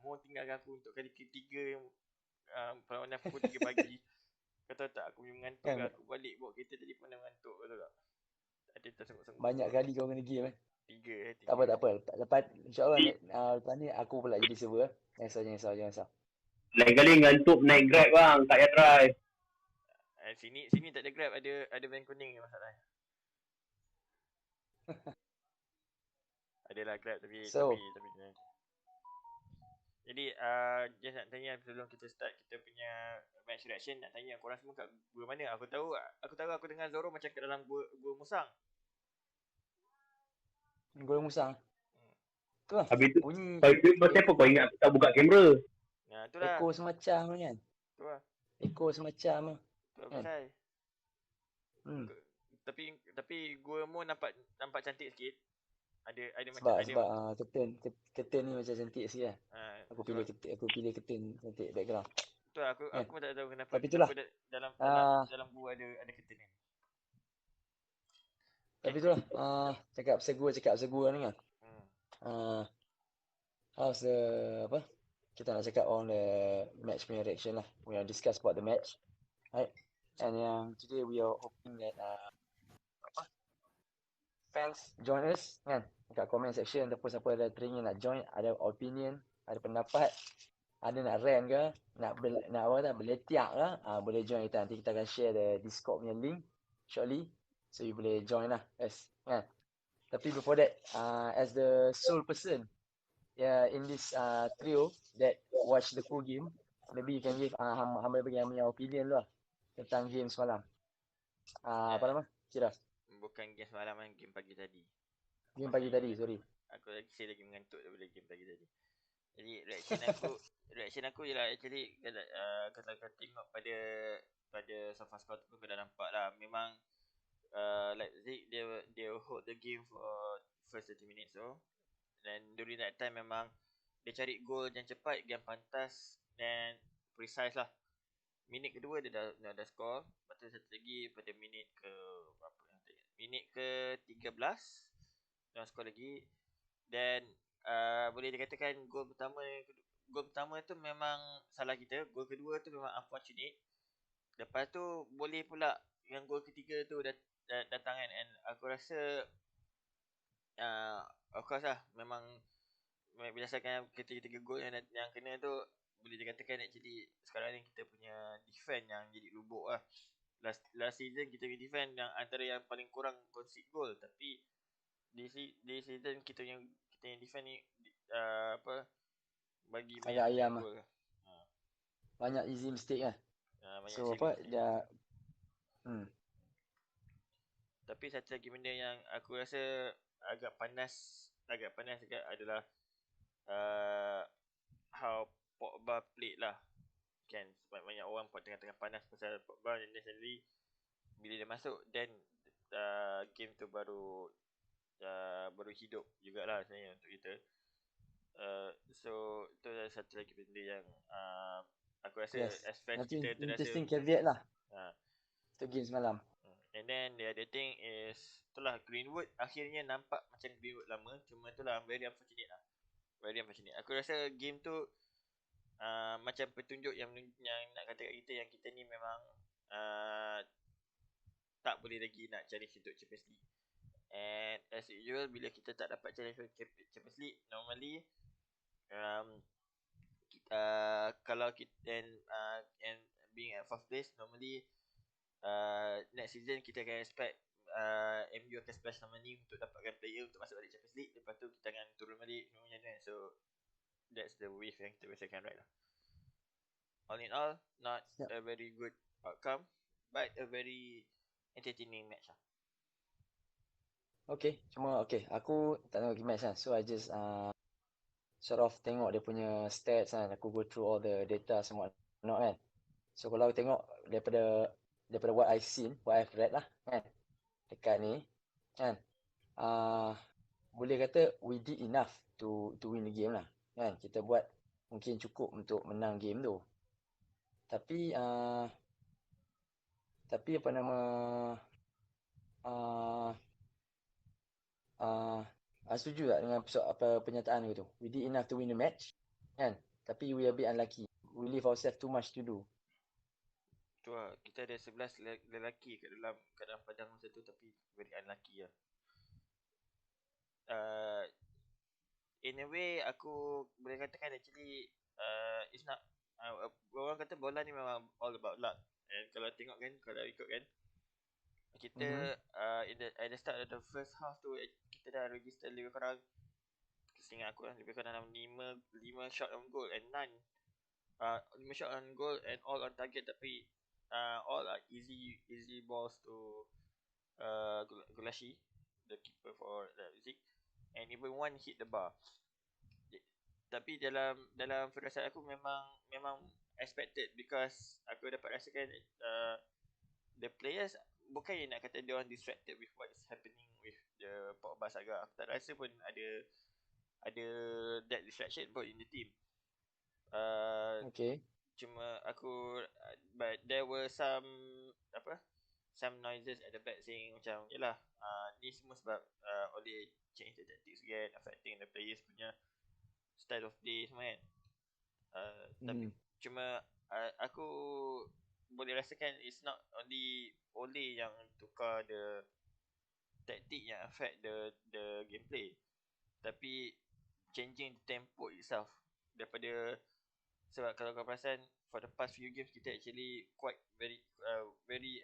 mau tinggalkan aku untuk kali ketiga perlawanan pukul 3 pagi. Kau tahu tak, aku mengantuk Kan, lah. Aku balik bawa kereta tadi pun dah mengantuk. Kau tahu tak? Ada tersenguk-senguk. banyak kali kau kena game. 3 Tak apa. Lepas insya-Allah lepas ni aku pula jadi server. Jangan risau. Lain kali ngantuk naik Grab bang, tak payah drive. Sini tak ada Grab, ada van kuning ni masalahnya. Adalah Grab tapi So. Jadi just nak tanya sebelum kita start kita punya match reaction, nak tanya korang semua kat gua mana? Aku tahu aku dengar Zoro macam kat dalam gua musang. Gol musang. Tu lah. Habis tu Bunyi pasal apa kau ingat tak buka kamera? Nah, itulah. Ekor semacam kan. Tu lah. Ekor semacam tu lah pasal. Tapi gua mau nampak cantik sikit. Ada sebab, macam sebab curtain ni macam cantik sikit lah. Aku pilih curtain cantik background. Tu lah, aku pun tak tahu kenapa. Tapi itulah. Dalam gua ada curtain ni. Tapi itulah cakap pasal gua ni kan. How's the kita nak cakap on the match punya reaction lah. We are discuss about the match. Right? And today we are hoping that fans join us kan dekat comment section ataupun siapa ada teringin nak join, ada opinion, ada pendapat, ada nak rant ke, nak berletiak ke, boleh join kita. Nanti kita akan share the Discord punya link shortly, so you boleh join lah us kan. Tapi before that, as the sole person in this trio that watch the full game, maybe you can give hamba bagi punya opinion lah tentang game semalam. Apa nama? Kira bukan game semalam kan, game pagi tadi. Game pagi tadi, sorry. Saya lagi mengantuk daripada game pagi tadi. Jadi reaction aku ialah actually kalau kau tengok pada sofa score tu kau dah nampak lah. Memang Leipzig they hold the game for first 30 minutes so. Dan during that time memang dia cari gol yang cepat, yang pantas dan precise lah. Minit kedua dia dah score. Lepas tu satu lagi pada minit ke berapa yang tadi? Minit ke 13 dia score lagi. Dan boleh dikatakan gol pertama tu memang salah kita. Gol kedua tu memang unfortunate. Lepas tu boleh pula yang gol ketiga tu datang kan. And aku rasa of course lah, memang berdasarkan ketiga gol yang kena tu, boleh dikatakan actually sekarang ni kita punya defend yang jadi lubuk lah. Last season kita punya defend yang antara yang paling kurang concede goal, tapi di season kita yang defend ni bagi banyak ayam goal. Banyak easy mistake lah. So Tapi satu lagi benda yang aku rasa agak panas juga adalah how Pogba played lah. Kan sebab banyak orang tengah-tengah panas pasal Pogba, dan suddenly bila dia masuk then game tu baru hidup jugalah sebenarnya untuk kita. So itu adalah satu lagi benda yang aku rasa as fans kita terasa interesting caveat lah untuk game semalam. And then the other thing is itulah Greenwood akhirnya nampak macam Greenwood lama, cuma itulah very unfortunate. Aku rasa game tu macam petunjuk yang nak kata kat kita yang kita ni memang tak boleh lagi nak challenge untuk Champions League. And as usual, bila kita tak dapat challenge untuk Champions League, normally kalau kita and being at 4th place, normally next season kita akan expect MU akan splash some money untuk dapatkan player untuk masuk balik Champions League. Lepas tu kita akan turun balik semuanya kan. So that's the wave yang kita biasakan ride lah. All in all, not a very good outcome, but a very entertaining match lah. Okay, aku tak tengok match lah. So I just sort of tengok dia punya stats kan. Aku go through all the data semua kan. So kalau aku tengok daripada what I've seen, what I've read lah kan, dekat ni kan, boleh kata we did enough to win the game lah kan. Kita buat mungkin cukup untuk menang game tu. Tapi apa nama setuju tak dengan pernyataan tu? We did enough to win the match kan. Tapi we a bit unlucky. We leave ourselves too much to do. Tu lah, kita ada 11 lelaki kat dalam padang masa tu, tapi very unlucky lah. In a way aku boleh katakan actually it's not orang kata bola ni memang all about luck. And kalau tengok kan, kalau ikut kan, kita at the start of the first half tu kita dah register lebih kurang, seingat aku lah, lebih kurang dalam 5 shot on goal and none 5 shot on goal and all on target, tapi all are easy balls to Gulashi, the keeper for Leipzig, and even one hit the bar. Tapi dalam firasat aku memang expected, because aku dapat rasakan the players bukan yang nak kata dia orang distracted with what is happening with the Pogba saga. Aku tak rasa pun ada that distraction pun in the team. Okay. Cuma aku but there were some noises at the back saying macam yalah, ni semua sebab Ole change the tactics again, affecting the players punya style of play semua kan. Tapi cuma aku boleh rasakan it's not only Ole yang tukar the tactic yang affect the gameplay, tapi changing the tempo itself. Daripada, sebab kalau kau perasan for the past few games kita actually quite very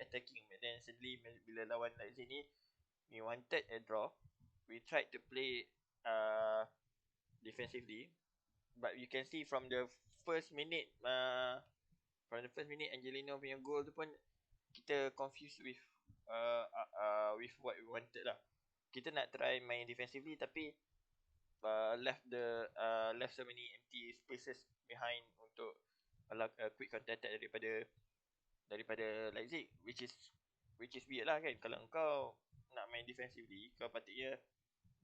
attacking, but then suddenly bila lawan Leipzig ni, we wanted a draw, we tried to play defensively, but you can see from the first minute Angelino punya goal tu pun kita confused with what we wanted lah. Kita nak try main defensively, tapi left so many empty spaces behind untuk quick counter attack daripada Leipzig, which is weird lah kan. Kalau kau nak main defensively, kau patutnya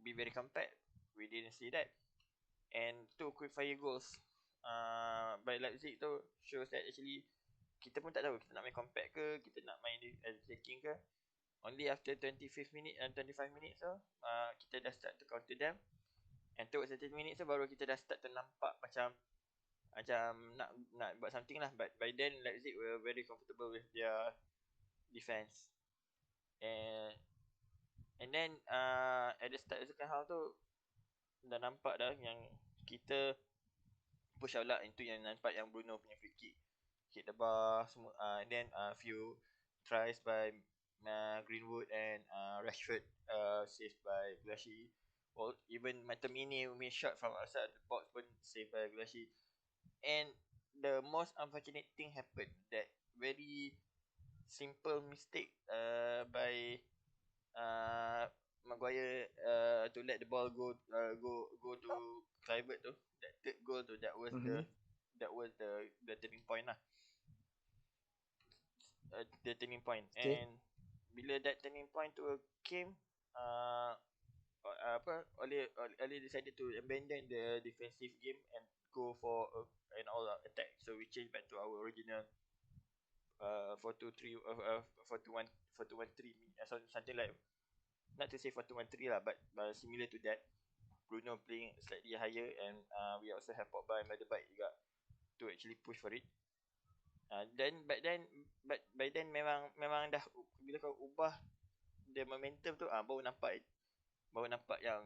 be very compact. We didn't see that, and two quick fire goals by Leipzig tu shows that actually kita pun tak tahu kita nak main compact ke, kita nak main attacking ke. Only after 25 minutes tu kita dah start to counter them, and towards 30 minutes tu baru kita dah start to nampak macam nak buat something lah. But by then Leipzig were very comfortable with their defense, and then at the start of the second half tu dah nampak dah yang kita push out lah into yang nampak yang Bruno punya free kick hit the bar semua, and then few tries by Greenwood and Rashford saved by Gulashi, or even Matamini punya shot from outside the box pun saved by Gulashi. And the most unfortunate thing happened, that very simple mistake by Maguire to let the ball go to Kluivert tu, that third goal tu, that was the turning point lah. The turning point. Okay. And bila that turning point tu came, Ole decided to abandon the defensive game and go for an all-out attack. So we changed back to our original 4-2-3 4-2-1-3, something like, not to say 4-2-1-3 lah, but similar to that. Bruno playing slightly higher, and we also have Pogba and Madebaik juga to actually push for it. But by then memang dah, bila kau ubah the momentum tu, baru nampak yang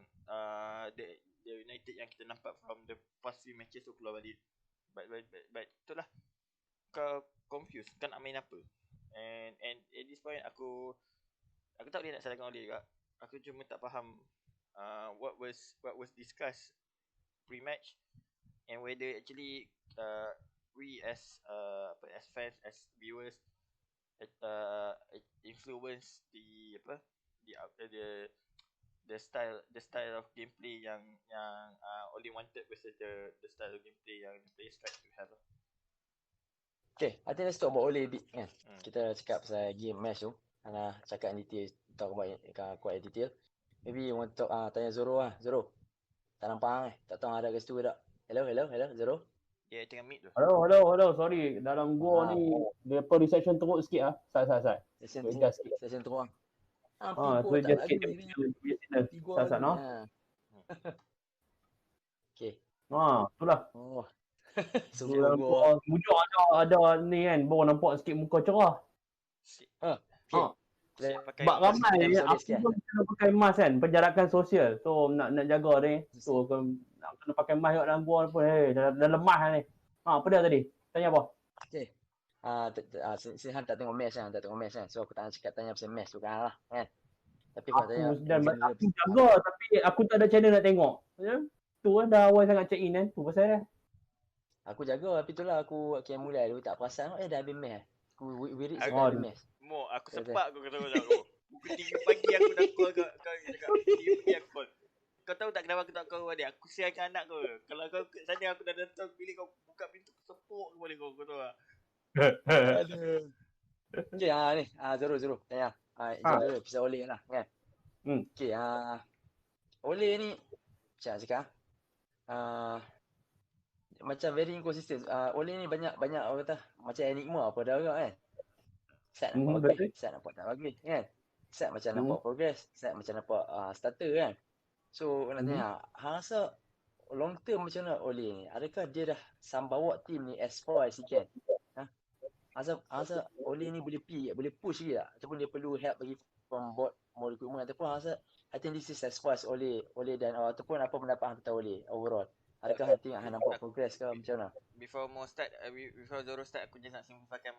the United yang kita nampak from the past few matches tu keluar balik. But itulah, kau confused, kau nak main apa. And at this point aku tak boleh nak salahkan Ole juga. Aku cuma tak faham what was discussed pre-match, and whether actually we as fans, as viewers, influence the style of gameplay yang Ole wanted versus the style of gameplay yang the players tried to have. Okay, I think let's talk about Ole a bit kan. Kita cakap pasal game match tu, cakap in detail, talk about quite in detail. Maybe you want to tanya Zoro lah. Zoro, tak nampak tak tahu ada kat situ tak? Hello Zoro. Dia tengah meet tu. Hello, sorry. Dalam gua ni dia reception teruk sikit Sat. Session teruk. So just sikit Sat no. Okay. Itulah. Oh. Sofia Dalam Hugo. Mujur ada ni kan, baru nampak sikit muka cerah. Okay. Ha. Pakai Sebab mask. ramai Lebih solid aku sikit. pun kena pakai mask kan, penjarakan sosial. So nak jaga ni. So nak kena pakai mask kat dalam gua pun dah lemah ni. Apa dia tadi? Tanya apa? Okay. Sihan tak tengok match kan, tak tengok match kan. So aku tak nak cakap tanya pasal match tu kan lah. Kan? Tapi aku nak tanya Aku jaga tapi aku tak ada channel nak tengok. Ya? Tu kan dah awal sangat check in kan. Tu pasal dia. Aku jaga tapi itulah aku mulai dulu tak perasan dah habis match. Aku wirid saya Oh, tak habis match. Mo, aku sepak aku kata aku. Pukul 3 pagi aku dah call kau cakap 3 pagi aku call. Kau tahu tak kenapa aku tak call dia? Aku siarkan anak kau. Kalau kau sana aku dah datang bilik kau buka pintu aku tepuk kepala kau tahu tak? Aduh. Okay, ni. Zoro. Tanya. Zoro, pisah Oleh lah kan. Okay, Oleh ni macam cakap macam very inconsistent. Oleh ni banyak orang kata macam enigma apa dah agak kan. Set nampak bagus, set nampak tak bagus kan. Set macam nampak progress, set macam nampak starter kan. So nak tanya, hang rasa long term macam mana Oleh ni? Adakah dia dah sambawa team ni as far as he can? Rasa Oleh ni boleh push lagi tak? Ataupun dia perlu help bagi from board more recruitment ataupun rasa I think this is as far as Oleh dan ataupun apa pendapat hang tentang Oleh overall? Adakah hang nampak progress ke macam mana? Before Zoro start aku just nak simplifikan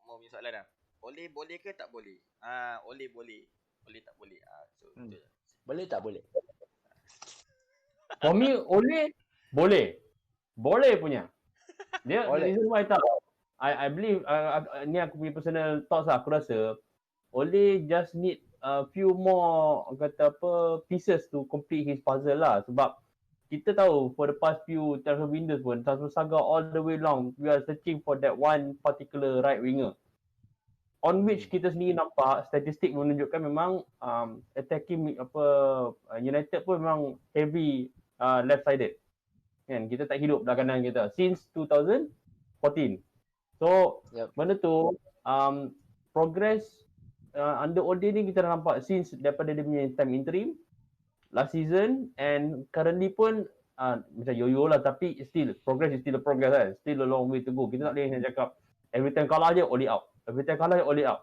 mau punya soalan dah. Oleh boleh ke tak boleh? Oleh boleh. Oleh tak boleh. So betul. Boleh tak boleh? For me, Oleh boleh. Boleh punya. Dia reason why tak. I believe ni aku punya personal thoughts lah. Aku rasa Oleh just need a few more kata apa pieces to complete his puzzle lah. Sebab kita tahu for the past few transfer windows pun transfer saga all the way long we are searching for that one particular right winger. On which kita sendiri nampak statistik menunjukkan memang attacking United pun memang heavy left sided. Kan kita tak hidup belah kanan kita since 2014. So benda tu progress under Ode ni kita dah nampak since daripada dia punya time interim last season and currently pun macam yo-yo lah tapi still progress is still a progress kan. Still a long way to go. Kita tak boleh nak cakap every time kalah je Ode out. Every time kalah je Ode out.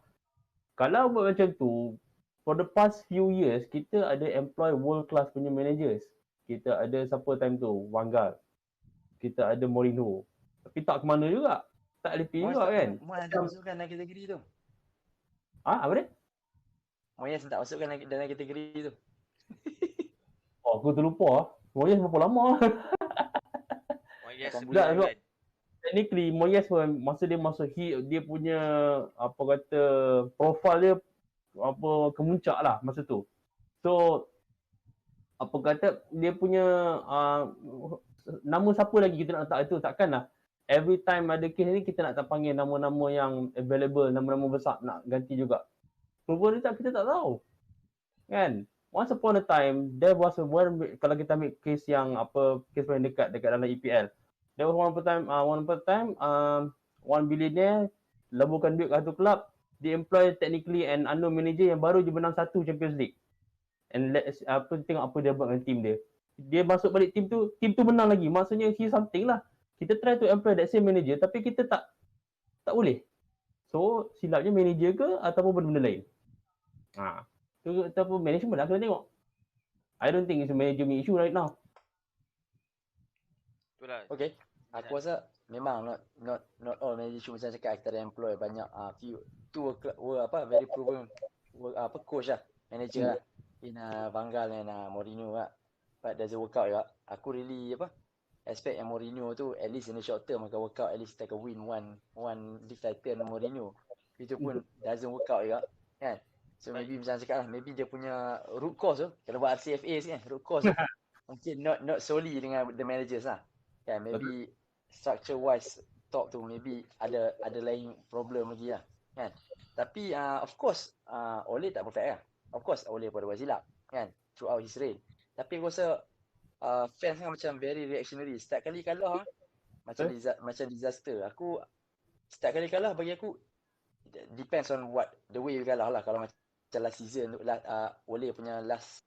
Kalau buat macam tu for the past few years kita ada employ world class punya managers. Kita ada siapa time tu? Vangal. Kita ada Mourinho. Tapi tak ke mana juga. Tak lepi juga kan. Moyes tak masukkan dalam kategori tu. Apa dia? Moyes tak masukkan dalam kategori tu. Aku terlupa. Moyes berapa lama? Moyes sebab technically Moyes pun masa dia masuk dia punya apa kata profil dia kemuncak lah masa tu. So apa kata dia punya nama siapa lagi kita nak letak itu takkanlah every time ada case ni kita nak panggil nama-nama yang available, nama-nama besar nak ganti juga. Rupa dia kita tak tahu. Kan? Once upon a time there was kalau kita ambil case yang case paling dekat dalam EPL. There was one time 1 billionaire lebuhkan duit ke satu klub, dia employ technically an unknown manager yang baru je menang 1 Champions League. And tengok apa dia buat dengan team dia. Dia masuk balik team tu menang lagi. Maksudnya he something lah. Kita try to employ that same manager tapi kita tak boleh. So silapnya manager ke ataupun benda-benda lain. Tu ataupun management lah kena tengok. I don't think it's a management issue right now. Itulah. Okay. Aku rasa memang not all manager macam cakap kita ada employ banyak few very proven coach lah, manager lah. In Vangal dan Mourinho lah. But doesn't work out juga. Aku really expect yang Mourinho tu at least in the short term akan work out, at least kita akan win one league title Mourinho. Itu pun doesn't work out juga kan. So maybe macam cakap lah, maybe dia punya root cause tu kalau buat RCFA kan, root cause tu mungkin not solely dengan the managers lah. Kan maybe structure wise top tu maybe ada lain problem lagi lah kan. Tapi of course Ole tak perfect lah. Of course Ole pun ada buat silap kan throughout his reign. Tapi aku rasa fans kan macam very reactionary. Setiap kali kalah macam disaster. Aku setiap kali kalah bagi aku depends on the way you kalah lah. Kalau macam last season Ole punya last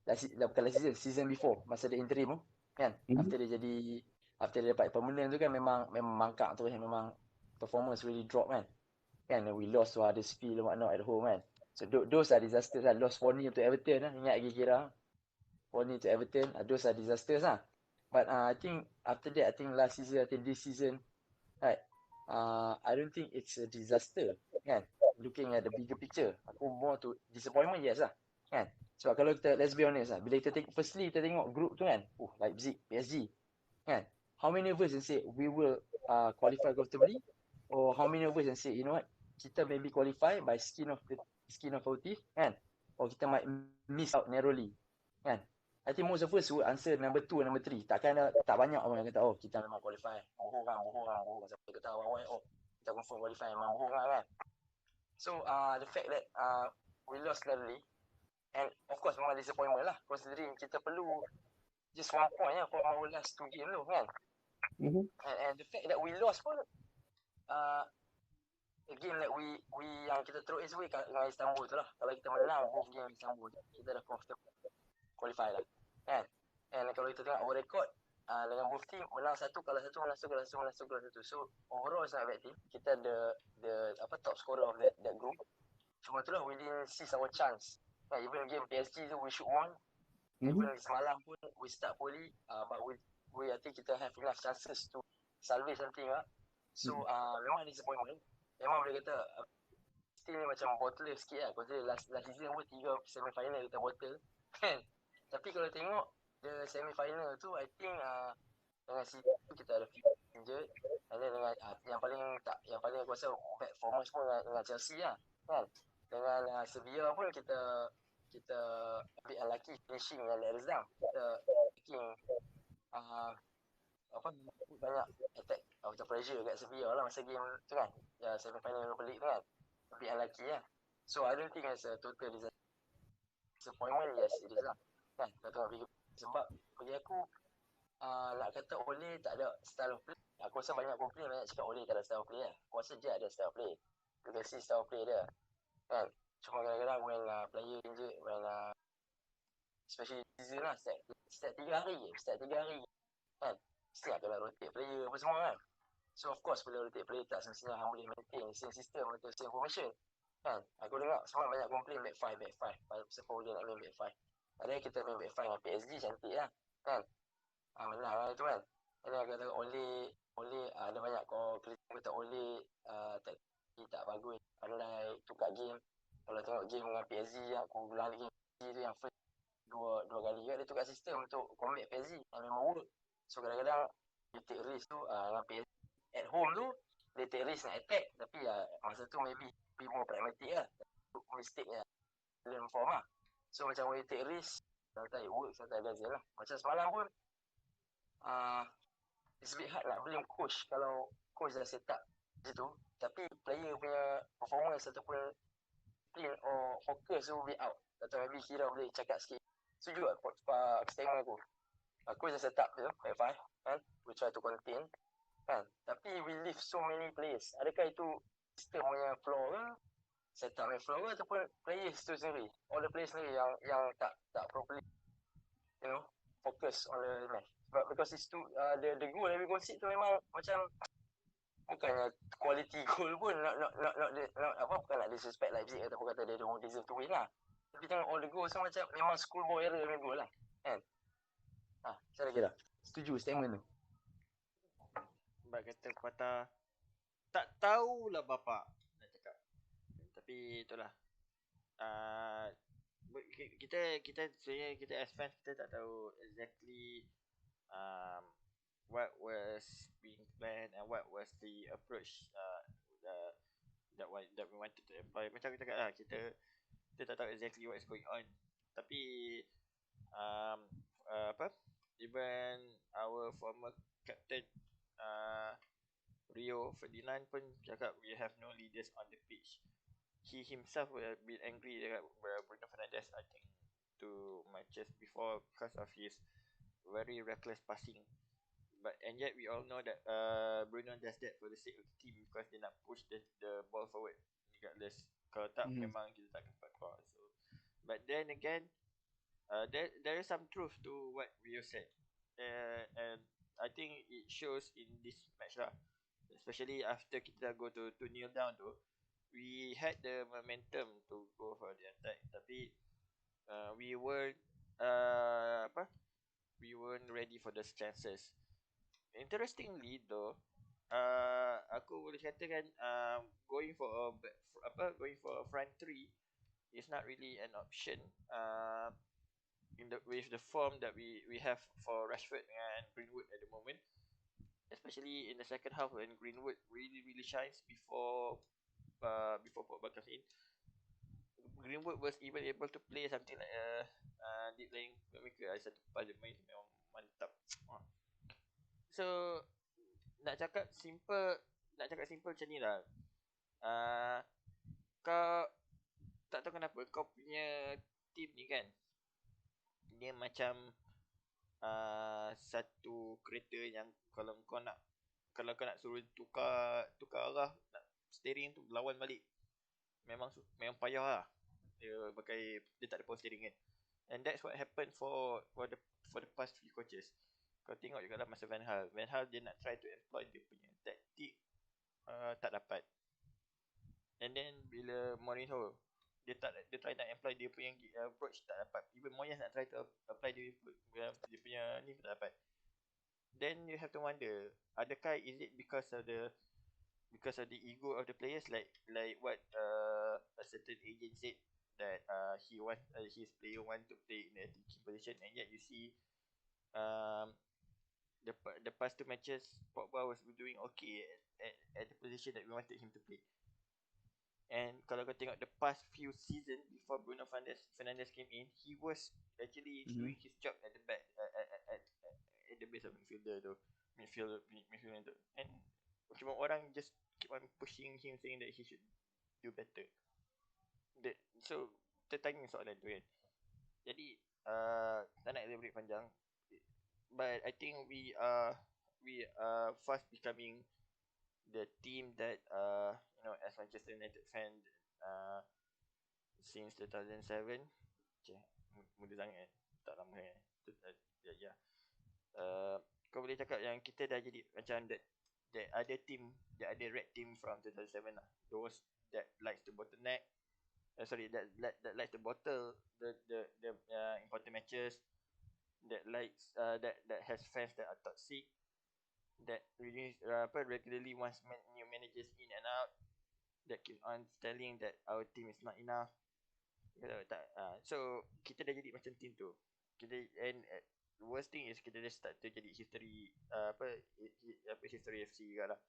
bukan last season before masa dia interim tu kan. After dia jadi after dia dapat permanent tu kan memang mangkak terus, memang performance really drop kan. And we lost to Huddersfield and whatnot at home kan. So those are disasters lah. Lost 4-0 to Everton lah. Ingat lagi kira 4-0 to Everton. Those are disasters lah. But I think after that, I think last season, I think this season, right, I don't think it's a disaster kan. Looking at the bigger picture, aku more to disappointment, yes lah kan. Sebab kalau kita, let's be honest lah, bila kita tengok, firstly kita tengok group tu kan, Leipzig, PSG kan, how many of us yang say we will qualify comfortably, or how many of us yang say, you know what, kita maybe qualify by skin of our teeth kan, or kita might miss out narrowly kan. I think most of us would answer number 2 and number 3. Takkan ada, tak banyak orang yang kata, oh kita memang qualify. Bohong. Siapa kata awal-awal, oh kita confirm qualify, memang bohong kan. So the fact that we lost narrowly, and of course memang disappointment lah, considering kita perlu just 1 point from our last 2 game tu kan. And the fact that we lost pun, again like we yang kita throw is away dengan Istanbul tu lah. Kalau kita menang both game Istanbul, kita dah comfortable qualify lah kan. And kalau kita tengok our record dengan both team, menang 1, kalah 1, menang 1, kalah 1. So overall it's not a bad team. Kita the top scorer of that group. Cuma tu lah, we didn't seize our chance. Even game PSG tu we should won. Even semalam pun we start poorly, but we I think kita have enough chances to salvage something lah. So memang disappointment. Memang boleh kata still macam bottler sikit lah. Consider last season pun 3 semi-final kita bottle kan. Tapi kalau tengok the semi-final tu, I think dengan City kita ada few injured, and then dengan yang paling aku rasa bad performance pun dengan Chelsea lah kan. Dengan Sevilla pun kita a bit unlucky finishing dengan Leicester. Kita taking banyak attack macam pressure kat Sevilla lah masa game tu kan, semi-final Europa League tu kan. A bit unlucky lah. So I don't think it's a total disappointment. Yes, it is lah kan. Sebab bagi aku nak kata Ole tak ada style of play, aku rasa banyak cakap Ole tak ada style of play lah. Aku rasa dia ada style of play. You can see style of play dia kan. Cuma kadang-kadang when player injured, when especially season lah, start 3 hari kan, mesti nak kena rotate player apa semua kan. So of course bila rotate player tak semestinya hang boleh maintain same system atau same formation kan. Aku dengar semua banyak complain back 5 siapa boleh nak main back 5. Padahal kita main back 5 dengan PSG cantik lah kan. Menang lah tu kan. Ada kata Ole ada banyak kritik kata Ole tak bagus, pandai tukar game. Kalau tengok game dengan PSG, aku bilang lagi PSG tu yang first dua kali dia tukar sistem untuk combat PSG yang memang work. So kadang-kadang dia take risk tu dengan PSG at home tu, dia take risk nak attack, tapi masa tu maybe be more pragmatic lah. Mistake yang learn from lah. So macam when you take risk, sometimes it works, sometimes it doesn't lah. Macam semalam pun it's a bit hard nak blame coach kalau coach dah set up situ, tapi player punya performance ataupun clean or focus tu be out. Atau maybe Kira boleh cakap sikit. Setuju tak statement aku? Coach dah set up je back 5 kan, we try to contain kan, tapi we leave so many players. Adakah itu sistem punya flaw ke, set up punya flaw ke, ataupun players tu sendiri, all the players sendiri yang tak properly focus on the match. But because it's too the goal yang we concede tu memang macam bukannya quality goal pun, bukan nak disrespect Leipzig ataupun kata dia don't deserve to win lah. Tapi tengok all the goals tu macam memang schoolboy error punya goal lah kan. Saya kira setuju statement tu. Sebab kata patah tak tahulah bapak nak cakap. Tapi itulah kita sebenarnya kita as fans kita tak tahu exactly what was being planned and what was the approach that we wanted to employ. Macam kita cakap lah, kita tak tahu exactly what is going on. Tapi even our former captain Rio Ferdinand pun cakap we have no leaders on the pitch. He himself will have been angry dengan Bruno Fernandes, I think 2 matches before, because of his very reckless passing. And yet we all know that Bruno does that for the sake of the team, because dia nak push the ball forward regardless. Kalau tak memang kita tak dapat score. So, but then again there is some truth to what Rio said, and I think it shows in this match lah. Especially after kita go to 2-0 down tu, we had the momentum to go for the attack. Tapi we weren't we weren't ready for those chances. Interestingly though, aku boleh katakan going for a front three is not really an option with the form that we have for Rashford and Greenwood at the moment, especially in the second half when Greenwood really shines before Pogba comes in. Greenwood was even able to play something like deep lying playmaker. Satu kepala main memang mantap. So nak cakap simple macam ni lah. Kau tak tahu kenapa kau punya team ni kan, dia macam satu kereta yang kalau kau nak suruh tukar arah, nak steering tu lawan balik, memang payah lah. Dia tak ada power steering kan. And that's what happened for the past few coaches. Kau tengok juga lah masa Van Gaal dia nak try to employ dia punya taktik, tak dapat. And then bila Mourinho dia try nak employ dia punya approach, tak dapat. Even Moyes nak try to apply dia punya ni, tak dapat. Then you have to wonder, adakah is it because of the ego of the players, like what a certain agent said, that his player want to play in a attacking position, and yet you see the past two matches Pogba was doing okay at the position that we wanted him to play. And kalau kau tengok the past few season before Bruno Fernandes came in, he was actually doing his job at the back, at the base of midfielder tu, midfielder tu. And cuma orang just keep on pushing him, saying that he should do better. So tertanya soalan tu kan. Jadi tak nak elaborate panjang, but I think we are fast becoming the team that as Manchester United fan since 2007. Muda sangat tak lama kau boleh cakap yang kita dah jadi macam that other team, the other red team from 2007 lah. Those that likes to bottleneck, that likes to bottle the important matches, that likes that has fans that are toxic, that really regularly wants new managers in and out, that keep on telling that our team is not enough. So kita dah jadi macam team tu. And the worst thing is kita dah start to jadi history history FC juga lah.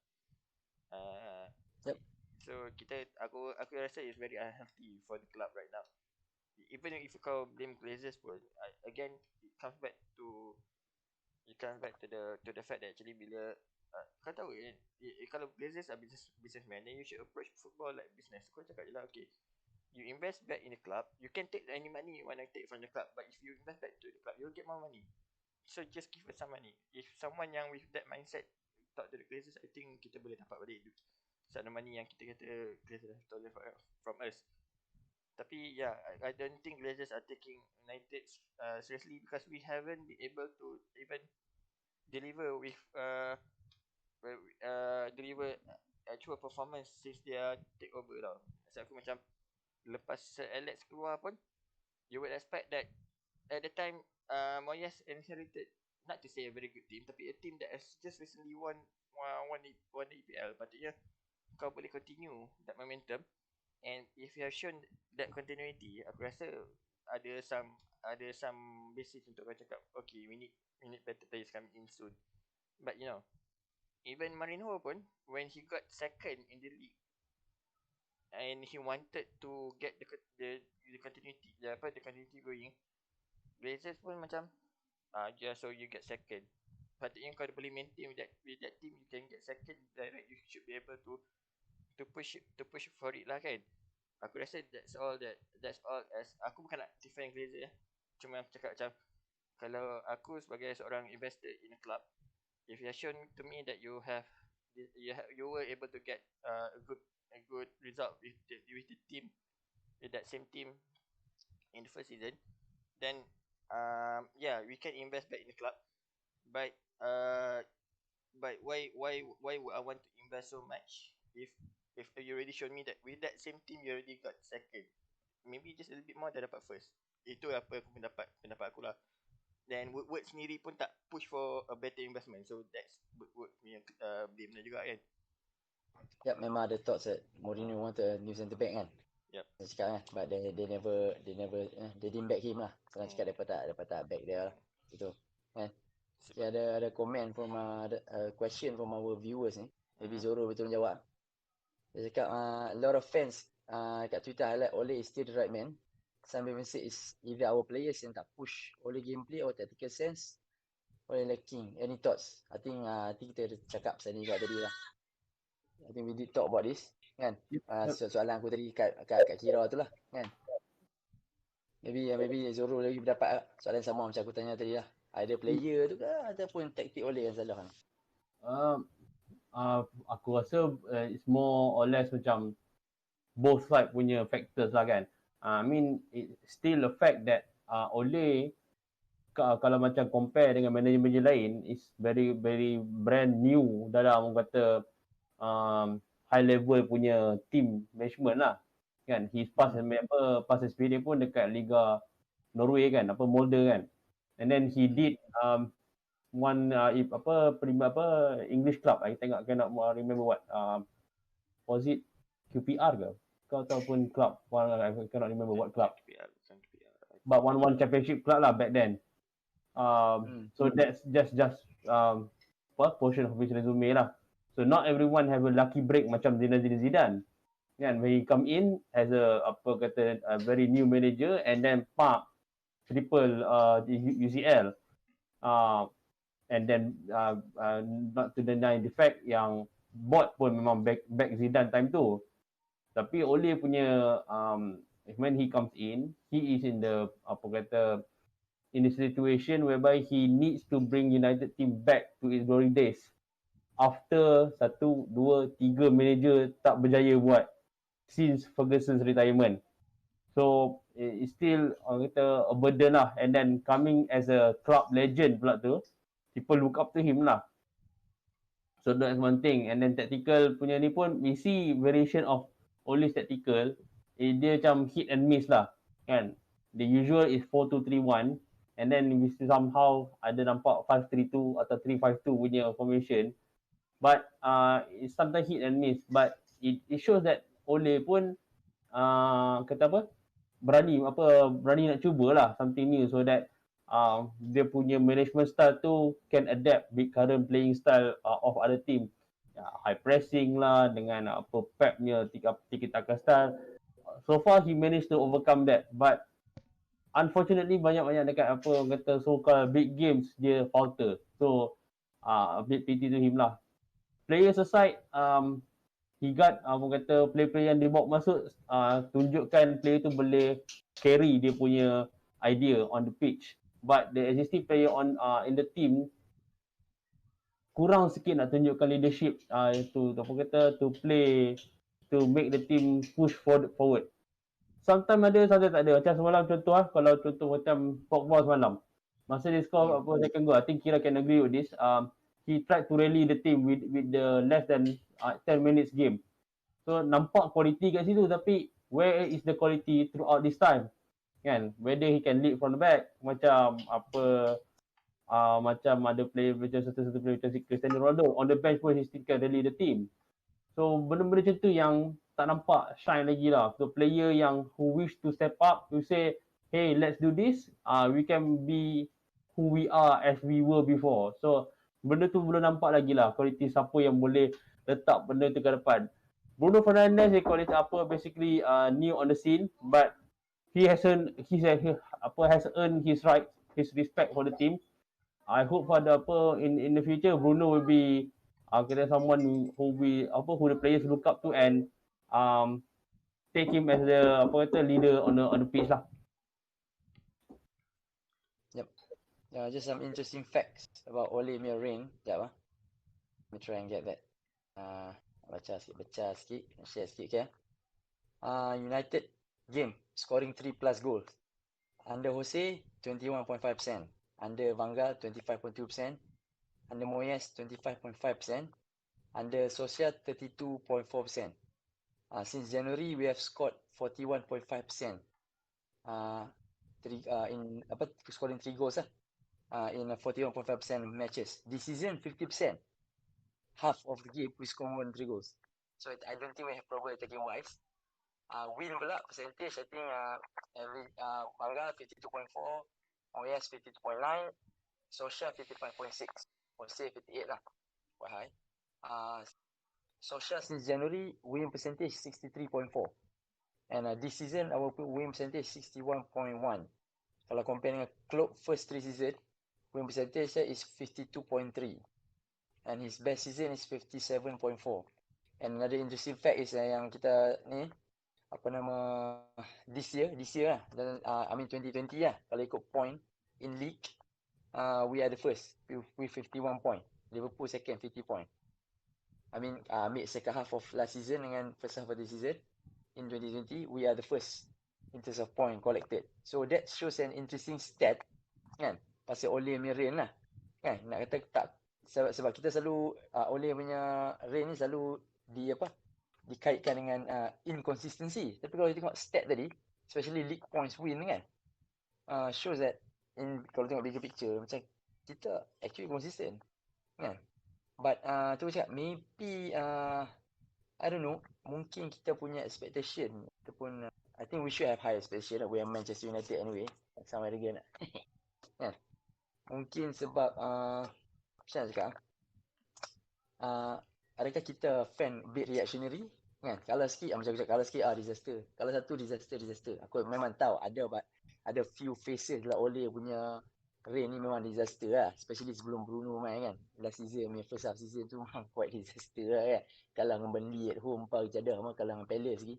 So aku rasa it's very unhealthy for the club right now. Even if kau blame Glazers pun, again it comes back to the fact that actually bila kau tahu kalau Glazers are businessman, then you should approach football like business. Kau cakap je lah, okay, you invest back in the club, you can take any money you want to take from the club, but if you invest back to the club, you'll get more money. So just give us some money. If someone yang with that mindset talk to the Glazers, I think kita boleh dapat balik sana money yang kita kata Glazers have stolen from us. Tapi yeah, I don't think Glazers are taking United seriously, because we haven't been able to even deliver actual performance since their takeover tau. So aku macam lepas Sir Alex keluar pun, you would expect that at the time Moyes inherited, not to say a very good team, tapi a team that has just recently won EPL. Patutnya kau boleh continue that momentum, and if you have shown that continuity, aku rasa ada some basis untuk kau cakap, okay, we need better players coming in soon. But even Mourinho pun, when he got second in the league and he wanted to get the continuity, the continuity going, Glazers pun macam so you get second. Patutnya kau boleh maintain with that team, you can get second direct, you should be able to push for it lah kan. Aku rasa that's all as aku bukan nak defend Glazer cuma aku cakap macam, kalau aku sebagai seorang investor in a club, if you have shown to me that you were able to get a good result with the team, with that same team in the first season, then yeah, we can invest back in the club. But but why would I want to invest so much if you already shown me that with that same team you already got second, maybe just a little bit more dah dapat first. Itu apa aku pendapat aku lah. Then Woodward sendiri pun tak push for a better investment, so that's Woodward punya blame lah juga kan. Yep, memang ada thoughts that Mourinho want a new centre back kan. Yep. Dia cakap kan, but they didn't back him lah. Senang cakap dapat tak back dia lah. Itu kan. Okay, ada comment from question from our viewers ni. Maybe Zoro betul jawab. Dia cakap a lot of fans kat Twitter highlight Ole is still the right man. Some even say is either our players yang tak push Ole gameplay or tactical sense Ole lacking. Any thoughts? I think kita cakap pasal ni kat tadi lah. I think we did talk about this kan. Soalan aku tadi kat Kira tu lah kan. Maybe Zoro lagi berdapat soalan sama macam aku tanya tadi lah. Ada player tu ke ataupun taktik Ole yang salah kan? Aku rasa it's more or less macam both side punya factors lah kan. I mean it still a fact that Ole kalau macam compare dengan manager-manager lain is very brand new dalam orang kata high level punya team management lah kan. His past experience pun dekat Liga Norway kan, Molde kan. And then he did one English club. I cannot remember what was it QPR ke? Kau ataupun club, I cannot remember what club. QPR. But one championship club lah back then. So that's just portion of his resume lah. So not everyone have a lucky break macam Zidane. Kan, when he come in as a very new manager and then triple UCL. And then not to deny the fact yang board pun memang back Zidane time tu. Tapi Ole punya when he comes in, he is in the in the situation whereby he needs to bring United team back to its glory days. After 1, 2, 3 manager tak berjaya buat since Ferguson's retirement. So it's still a burden lah. And then coming as a club legend pula tu, people look up to him lah. So that's one thing. And then tactical punya ni pun we see variation of Ole's tactical. Dia macam hit and miss lah kan. The usual is 4-2-3-1 and then we somehow ada nampak 5-3-2 atau 3-5-2 punya formation. But it's sometimes hit and miss. But it shows that Ole pun berani nak cubalah something new so that dia punya management style tu can adapt with current playing style of other team. High pressing lah dengan Pepnya tiki-taka style. So far he managed to overcome that, but unfortunately banyak dekat so-called big games dia falter. So a bit pity to him lah. Players aside, he got player-player yang dia bawa masuk tunjukkan player tu boleh carry dia punya idea on the pitch. But the existing player in the team kurang sikit nak tunjukkan leadership to play, to make the team push forward. Sometimes ada, sometimes tak ada. Macam semalam kalau contoh macam Pogba semalam. Masa dia score second goal, I think Kira can agree with this. He tried to rally the team with the less than 10 minutes game. So nampak quality kat situ, tapi where is the quality throughout this time? Kan? Whether he can lead from the back, macam macam ada player macam satu player macam Cristiano Ronaldo on the bench pun he still can rally the team. So benda-benda macam tu yang tak nampak shine lagi lah. So player yang who wish to step up, who say, hey, let's do this, we can be who we are as we were before. So benda tu belum nampak lagi lah quality siapa yang boleh letak benda tu ke depan. Bruno Fernandes dia basically new on the scene, but he has earned his right, his respect for the team. I hope for in the future Bruno will be someone who the players look up to and take him as the leader on the pitch lah. Yep. Just some interesting facts about Ole punya reign. Sekejap lah. Let me try and get that. Baca sikit, share sikit ke. United game scoring 3+ goals. Under Jose 21.5%, under Van Gaal 25.2%, Under Moyes, 25.5%. Under Solskjaer, 32.4%. Since January, we have scored 41.5%. Scoring 3 goals in 41.5% matches. This season, 50%. Half of the game, we score more than 3 goals. So I don't think we have problem attacking wise. Win pula percentage, I think Manga 52.4, Moyes 52.9, Solskjaer 55.6, Jose 58 lah, quite high. Solskjaer since January, win percentage 63.4. And this season, our win percentage 61.1. Kalau compare dengan Klopp first 3 season, win percentage is 52.3. And his best season is 57.4. And another interesting fact is yang kita ni, this year lah, dan 2020 lah, kalau ikut point in league, we are the first with 51 point. Liverpool second 50 point. Mid second half of last season dengan first half of the season in 2020, we are the first in terms of point collected. So that shows an interesting stat kan, pasal Ole punya reign lah kan. Nak kata tak, sebab kita selalu Ole punya reign ni selalu dikaitkan dengan inconsistency. Tapi kalau tengok stat tadi, especially league points win kan, shows that kalau tengok bigger picture, macam kita actually consistent kan. But tu cakap, maybe I don't know, mungkin kita punya expectation ataupun I think we should have high expectation. We are Manchester United anyway, sama arrogant kan. Mungkin sebab macam mana cakap, adakah kita fan bit reactionary kan. Kalah sikit macam aku cakap, kalah sikit disaster, kalah satu disaster. Aku memang tahu ada few phases lah Ole punya reign ni memang disaster lah, especially sebelum Bruno main kan. Last season, first half season tu memang quite disaster lah kan. Kalah dengan Burnley at home, cadah kalah dengan Palace lagi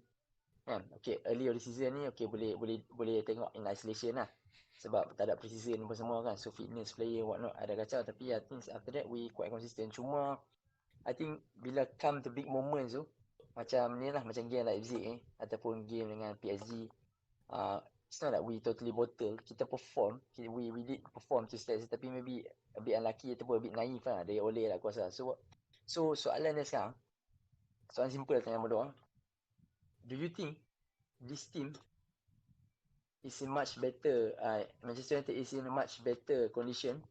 kan. Okay, early of the season ni boleh tengok in isolation lah, sebab tak ada pre-season apa semua kan. So fitness player whatnot ada kacau. Tapi I think after that we quite consistent. Cuma I think bila come to big moments tu, macam ni lah, macam game Leipzig ataupun game dengan PSG, it's not that we totally bottle. Kita perform, we did perform to stats, tapi maybe a bit unlucky ataupun a bit naive lah dari Ole lah aku rasa. So soalan dia sekarang, soalan simple tanya bodoh, do you think this team is in much better, Manchester United is in a much better condition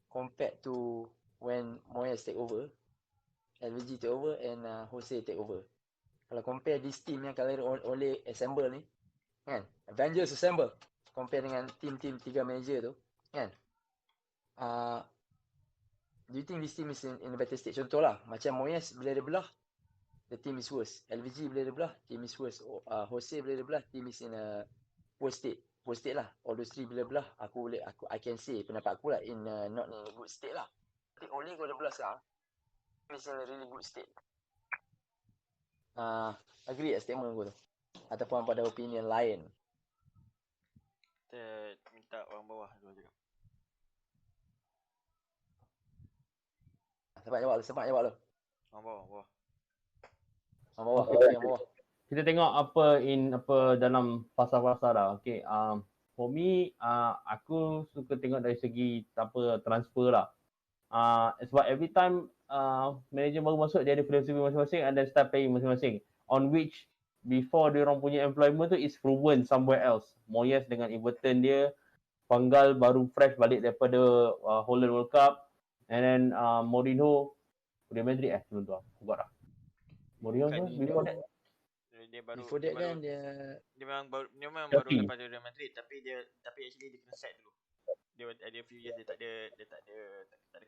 compared to when Moyes take over, LVG take over and Jose take over? Kalau compare this team yang kalau Ole assemble ni kan, Avengers assemble, compare dengan team 3 manager tu kan, do you think this team is in a better state? Contoh lah, macam Moyes bila dia belah, the team is worse. LVG bila dia belah, team is worse. Jose bila dia belah, team is in a poor state lah. All those three bila belah, I can say pendapat aku lah, in not in a good state lah. Tapi Ole kalau dia belah sekarang, is in a really good state. Agree statement aku tu, ataupun pada opinion lain? Kita minta orang bawah dulu cakap. Sebab jawab lu. Orang bawah. Orang bawah. Kita tengok apa dalam fasa-fasa dah. Okay, for me, aku suka tengok dari segi transfer lah. Sebab every time manager baru masuk, dia ada filosofi masing-masing and then start playing masing-masing, on which before dia orang punya employment tu is proven somewhere else. Moyes dengan Everton dia, Van Gaal baru fresh balik daripada Holland World Cup, and then Mourinho Real Madrid sebelum tu aku forgot dah. Mourinho tu before that dia memang baru lepas Real Madrid, tapi actually dia kena set dulu. Dia ada few years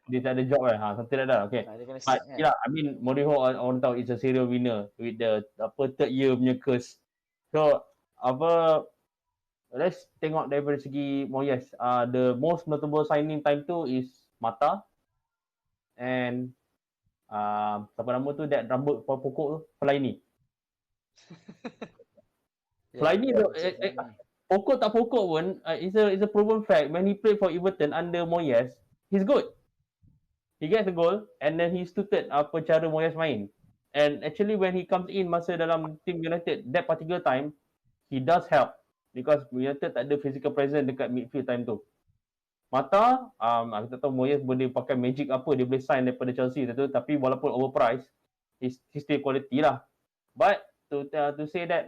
dia tak ada job lah, something like that. Okay, but yeah, I mean Mourinho orang tahu is a serial winner with the third year punya curse. So let's tengok daripada segi Moyes. The most notable signing time tu is Mata and siapa nama tu, that rambut pokok tu, Fellaini. Fellaini tu pokok tak pokok pun, it's a proven fact. When he played for Everton under Moyes, he's good. He gets the goal and then he suited cara Moyes main. And actually when he comes in masa dalam team United, that particular time, he does help because United tak ada physical presence dekat midfield time tu. Mata, aku tak tahu Moyes boleh pakai magic apa dia boleh sign daripada Chelsea tu, tapi walaupun overpriced, he's still quality lah. But to say that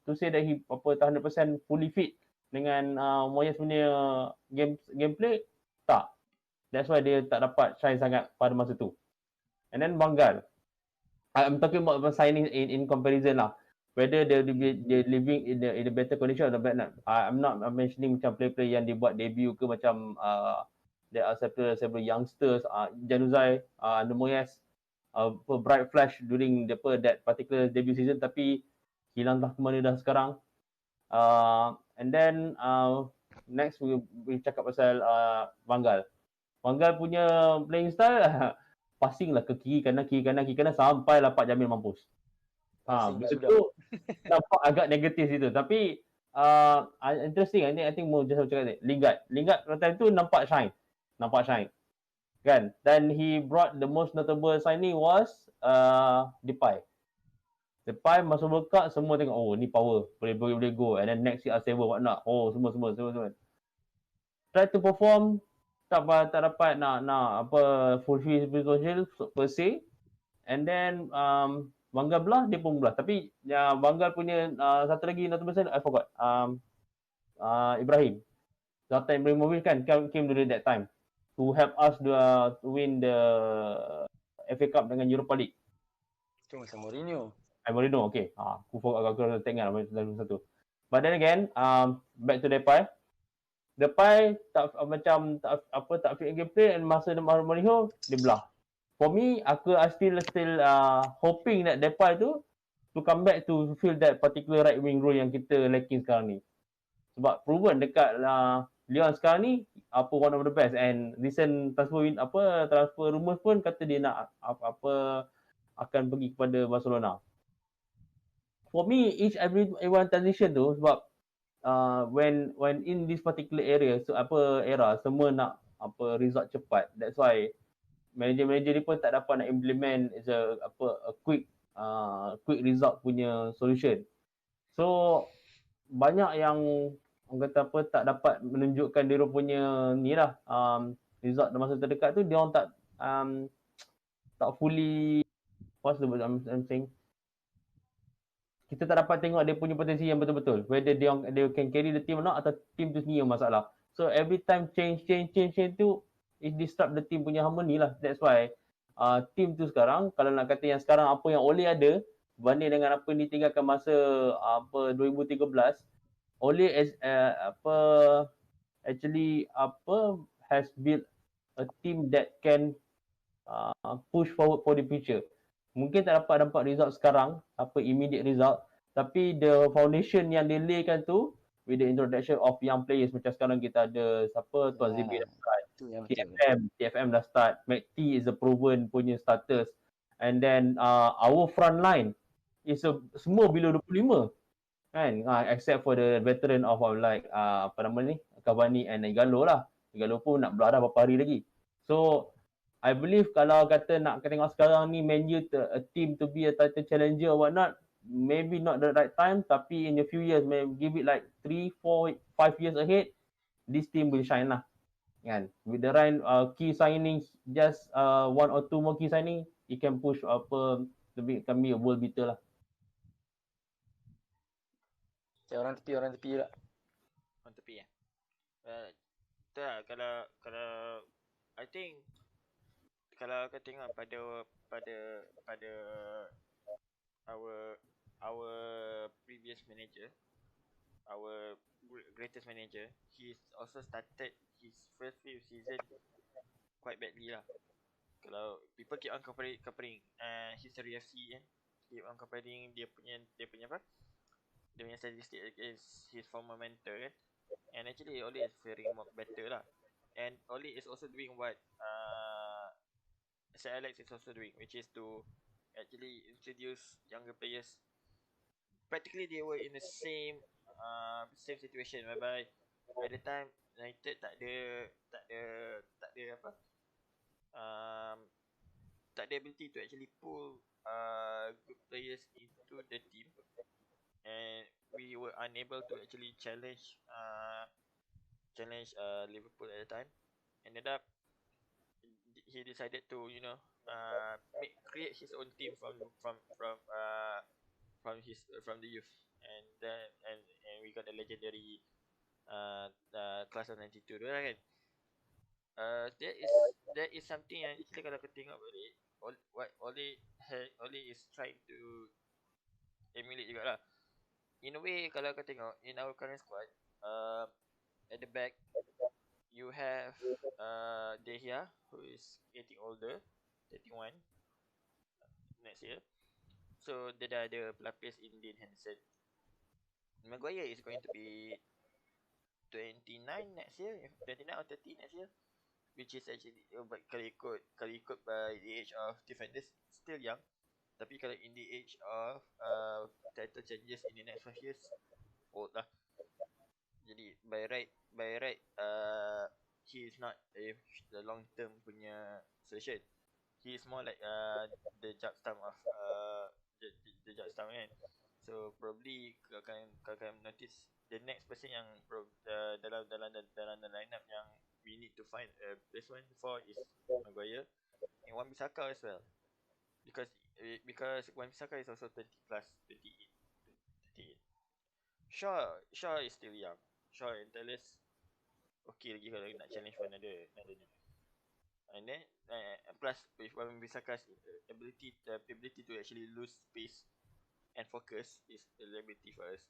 to say that he 100% fully fit dengan Moyes punya gameplay, tak. That's why dia tak dapat shine sangat pada masa tu. And then Van Gaal, I'm talking about signing in comparison lah. Whether they're living in a better condition or not. I'm not mentioning macam player-player yang dia buat debut ke macam there are several youngsters, Januzaj, under Moyes, bright flash during that particular debut season, tapi hilang dah ke mana dah sekarang. And then next we cakap pasal Van Gaal. Van Gaal punya playing style passing lah ke kiri kanan sampai lapak Jamil mampus. Benda tu nampak agak negatif situ, tapi interesting. I think more just cakap ni Lingard time tu nampak shine kan. Dan he brought the most notable signing was Depay masuk World Cup, semua tengok ni power, boleh go, and then next year R7 what not, semua try to perform, tak dapat nak fulfill potential per se. And then Van Gaal belah, dia pun belah. Tapi Van Gaal punya satu lagi notable sign, I forgot, Ibrahim Zlatan Ibrahimovic kan came during that time to help us to win the FA Cup dengan Europa League. Itu masa Mourinho. Mourinho, okay. Aku tengok dalam satu. But then again, back to Depay tak fit gameplay, and masa Mourinho dia belah. For me, I still hoping that Depay tu to come back to fill that particular right wing role yang kita lacking sekarang ni. Sebab proven dekat Lyon sekarang ni one of the best, and recent transfer rumours pun kata dia nak akan pergi kepada Barcelona. For me, everyone transition tu sebab when in this particular area, era semua nak result cepat. That's why manager ni pun tak dapat nak implement a quick result punya solution. So banyak yang orang kata tak dapat menunjukkan dia punya ni lah result dalam masa terdekat tu. Dia orang tak fully, what's the word I'm saying, kita tak dapat tengok dia punya potensi yang betul-betul, whether they can carry the team or not, atau team tu sendiri yang masalah. So every time change tu, it disrupt the team punya harmony lah. That's why team tu sekarang, kalau nak kata yang sekarang apa yang Ole ada berbanding dengan apa yang ditinggalkan masa 2013, Ole has built a team that can push forward for the future. Mungkin tak dapat result sekarang, immediate result, tapi the foundation yang dilaykan tu with the introduction of young players, macam sekarang kita ada Tuan ZB dah start, TFM dah start, McT is a proven punya starters, and then our front line is semua below 25 kan, except for the veteran of Cavani and Igalo lah. Igalo pun nak belah dah berapa hari lagi. So I believe kalau kata nak tengok sekarang ni Man U a team to be a title challenger or whatnot, maybe not the right time, tapi in a few years, maybe give it like 3, 4, 5 years ahead, this team will shine lah kan. With the right key signings, just 1 or 2 more key signing, it can push to become a world beater lah. Orang tepi lah. Orang tepi ya. Tak, kalau I think kalau kau tengok pada our previous manager, our greatest manager, he's also started his first few season quite badly lah. Kalau people keep on comparing history FC kan, keep on comparing dia punya statistic against his former mentor kan, and actually Ole is faring more better lah. And Ole is also doing what Sir Alex is also doing, which is to actually introduce younger players. Practically they were in the same situation whereby at the time United tak ada ability to actually pull good players into the team, and we were unable to actually challenge challenge Liverpool at the time. Ended up he decided to create his own team from the youth, and then and we got the legendary class of 92 tu lah kan. That is something yang actually kalau kau tengok balik, what Oli is trying to emulate jugalah. In a way, kalau kau tengok in our current squad, at the back you have De Gea, who is getting older, 31 next year. So dia dah ada pelapis in Dean Henderson. Maguire is going to be 29 next year, 29 or 30 next year, which is actually kalau ikut by the age of defenders still young, tapi kalau in the age of title changes in the next 5 years, old lah. Jadi by right he is not the long term punya solution. He is more like the jab stamp of the jab stamp kan. So probably kau akan notice the next person yang dalam the lineup yang we need to find a replacement for is Maguire and Wan-Bissaka as well. Because Wan-Bissaka is also 20 plus, 28. Shaw is still young. Shaw and Telles okay lagi kalau nak challenge for another ni. And then plus with Wan-Bissaka's ability to actually lose space and focus is a liability for us.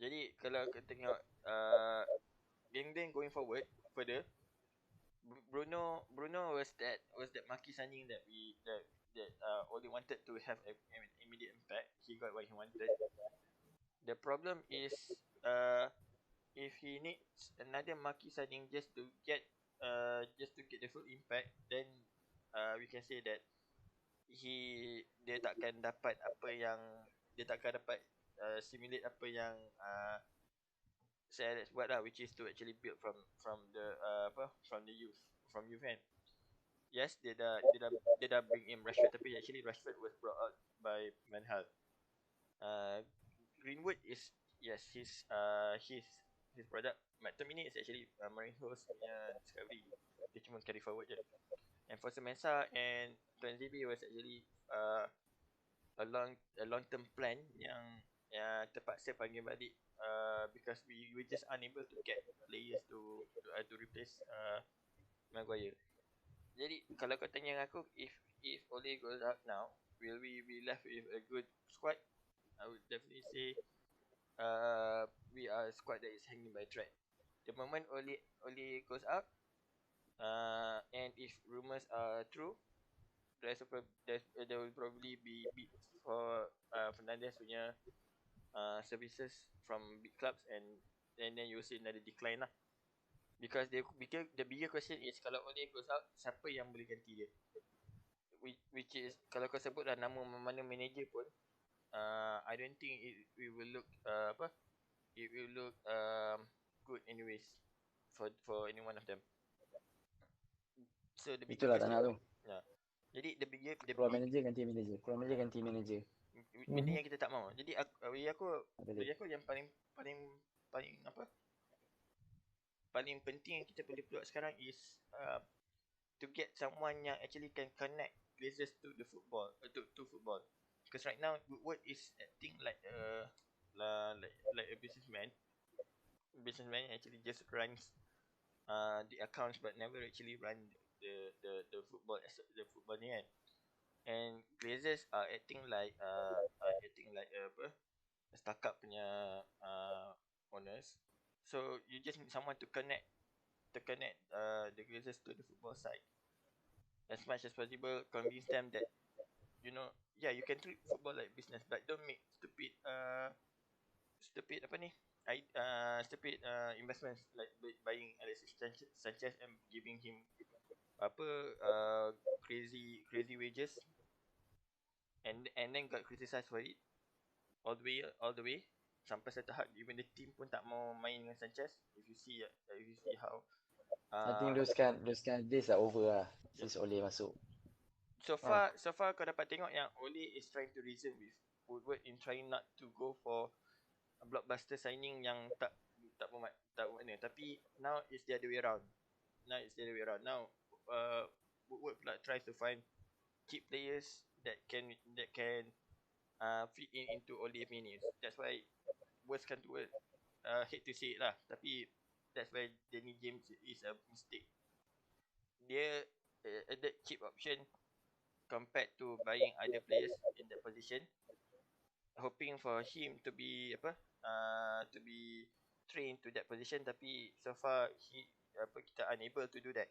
Jadi kalau kita tengok game going forward further, Bruno was that marquee signing that only wanted to have an immediate impact. He got what he wanted. The problem is if he needs another marquee signing just to get the full impact, then we can say that dia takkan dapat simulate apa yang saya buat lah, which is to actually build from the youth kan. Yes, dia dah bring in Rashford, tapi actually Rashford was brought out by Van Gaal. Greenwood is his product. McTominay is actually Mourinho's punya discovery. Dia cuma carry forward je. And for Masa and Tuanzebe was actually a long term plan yang terpaksa panggil balik because we were just unable to get players to replace Maguire. Jadi kalau kau tanya aku, if Ole goes out now, will we be left with a good squad? I would definitely say we are a squad that is hanging by a thread. The moment Ole goes out, and if rumours are true, there will probably be bids for Fernandes punya services from big clubs, and then you will see another decline lah. Because the bigger question is, kalau Ole goes out, siapa yang boleh ganti dia? Which is, kalau kau sebut lah nama mana manager pun, I don't think it will look good anyways for any one of them. So the bigger itulah tak nak tu. Yeah. Jadi keluar manager ganti manager. Benda yang kita tak mahu. Jadi bagi aku yang paling penting yang kita boleh buat sekarang is to get someone yang actually can connect Glazers to the football, to football. Because right now Woodward is acting like a businessman actually just runs the accounts but never actually run the football ni kan. And Glazers are acting like a startup punya owners. So you just need someone to connect the Glazers to the football side as much as possible. Convince them that you can treat football like business, but don't make stupid investments like buying Alexis Sanchez and giving him crazy wages, and then got criticized for it all the way sampai satu hak even the team pun tak mau main dengan Sanchez. If you see how I think those kind days are over lah since Ole masuk. So far kau dapat tengok yang Ole is trying to reason with Woodward in trying not to go for a blockbuster signing yang tak tak mana. Tapi now it's the other way around. Now Woodward pula tries to find cheap players that can fit into all the menus. That's why worst come to worst, hate to say it lah, tapi that's why Danny James is a mistake. Dia added cheap option compared to buying other players in that position, hoping for him to be trained to that position, tapi so far kita unable to do that.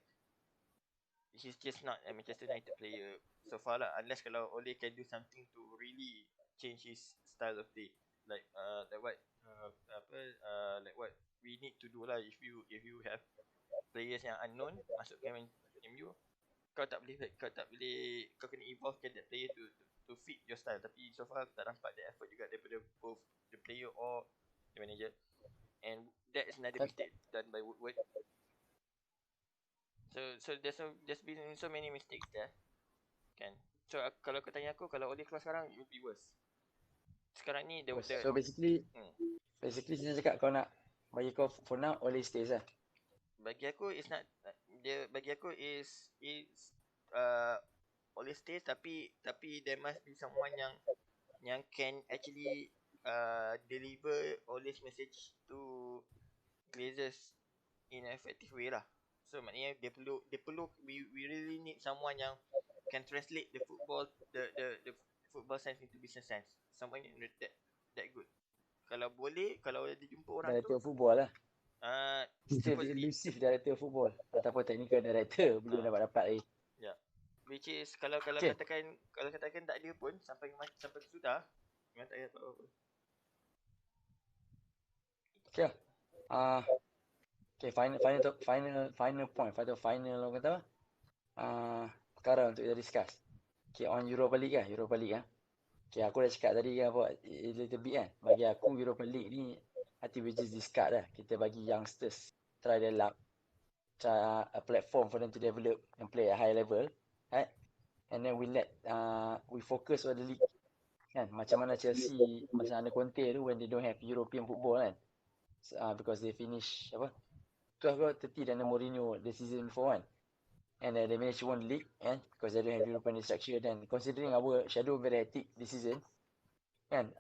He's just not a Manchester United player so far lah, unless kalau Ole can do something to really change his style of play, like what we need to do lah. If you have players yang unknown masukkan MU, kau kena evolvekan that player to fit your style. Tapi so far tak nampak the effort juga daripada both the player or the manager, and that is another mistake done by Woodward. So there's been so many mistakes there, kan. So kalau kau tanya aku, kalau Ole keluar sekarang, it will be worse. Sekarang ni So basically saya cakap kau nak bagi kau for now Ole stays lah. Bagi aku is not Ole stays, tapi there must be someone yang can actually deliver Ole's message to Glazers in an effective way lah. So maknanya dia perlu we really need someone yang can translate the football sense into business sense. Someone that good. Kalau boleh, kalau dia jumpa orang director tu football lah. Supposedly Elusive director football ataupun technical director belum dapat lagi. Yeah. Which is kalau katakan tak ada pun sampai sudah memang tak ada apa-apa. Okay. Okay, final point, orang kata perkara untuk kita discuss. Okay, on Europa League lah. Okay, aku dah cakap tadi kan apa, a little bit kan. Bagi aku Europa League ni, I think we just discard lah. Kita bagi youngsters try their luck, try a platform for them to develop and play at high level, right? And then we focus on the league, kan? Macam mana Chelsea masa under Conte tu, when they don't have European football kan, because they finish 12 or 30 dan Mourinho the season before kan, and they managed to win the league because they don't have European structure. Dan considering our schedule very hectic this season kan,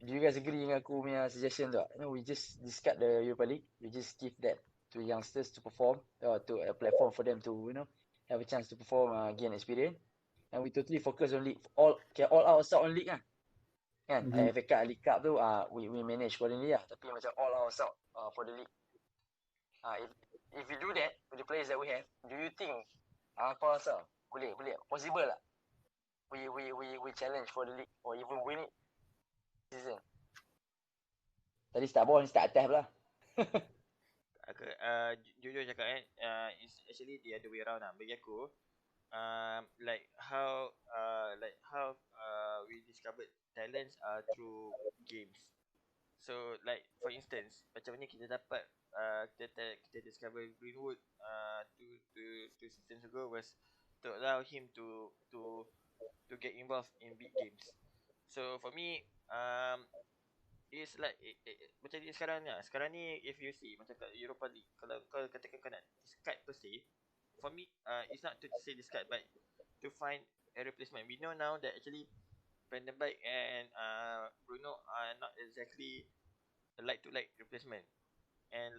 do you guys agree dengan aku punya suggestion tu? We just discard the Europa League, we just give that to youngsters to perform, or to a platform for them to have a chance to perform, gain experience, and we totally focus on league, all out start on league lah kan. FA Cup, League Cup tu we manage accordingly lah, tapi macam all out start for the league. If we do that with the players that we have, do you think kau rasa boleh possible tak we challenge for the league or even win it season? Tadi start bawah ni start atas pula. Aku jujur cakap it's actually the other way around lah bagi aku. Like how we discovered talents through games. So like for instance, macam ni kita dapat kita discover Greenwood two seasons ago was to allow him to get involved in big games. So for me it's like macam ni sekarang ni if you see macam kat Europa League, kalau kau katakan kau nak discard per se, for me it's not to say discard but to find a replacement. We know now that actually Van der Beek and Bruno are not exactly a like replacement. And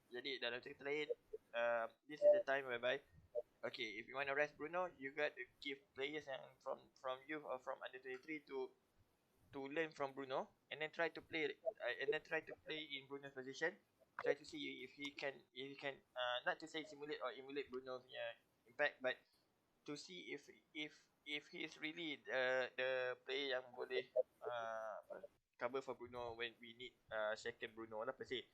jadi dalam cerita lain, this is the time whereby okay, if you want to rest Bruno, you got to give players yang from youth or from under 23 to learn from Bruno, and then try to play in Bruno's position. Try to see if he can not to say simulate or emulate Bruno's impact, but to see if he is really the player yang boleh cover for Bruno when we need second Bruno lah per se.